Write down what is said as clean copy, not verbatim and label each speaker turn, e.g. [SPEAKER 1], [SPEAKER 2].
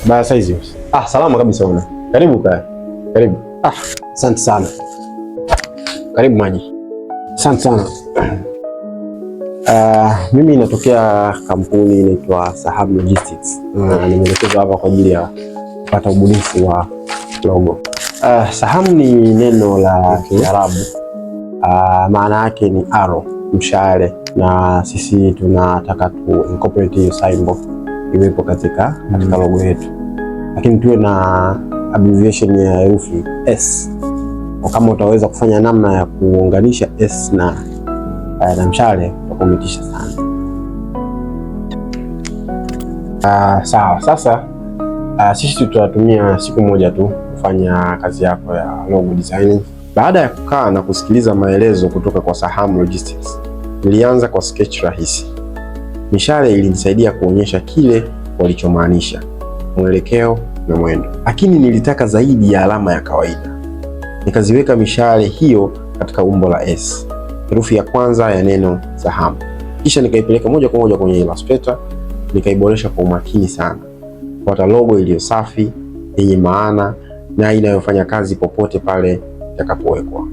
[SPEAKER 1] Basi hizi. Salama kabisa bwana. Karibu kaya. Karibu. Asante sana. Karibu maji. Asante sana. Mimi natokea kampuni inaitwa Saham Logistics. Nimeelekezwa hapa kwa ajili ya kupata ubunifu wa logo. Saham ni neno la Kiarabu. Maana yake ni arrow, mshale, na sisi tunataka tu incorporate hiyo symbol iwepo katika logo yetu, lakini tuwe na abbreviation ya herufi S. Kama utaweza kufanya namna ya kuunganisha S na mshale utakometisha sana. Sawa. Sasa sisi tutatumia siku moja tu kufanya kazi yako ya logo designing. Baada ya kukaa na kusikiliza maelezo kutoka kwa Saham Logistics, nilianza kwa sketch rahisi. Mishale ilinisaidia kuonyesha kile walichomaanisha, mwelekeo na mwendo, lakini nilitaka zaidi ya alama ya kawaida. Nikaziweka mishale hiyo katika umbo la S, herufi ya kwanza ya neno Saham. Kisha nikaipeleka moja kwa moja kwenye Illustrator, nikaiboresha kwa umakini sana kupata logo iliyo safi, yenye maana na inayofanya kazi popote pale itakapowekwa.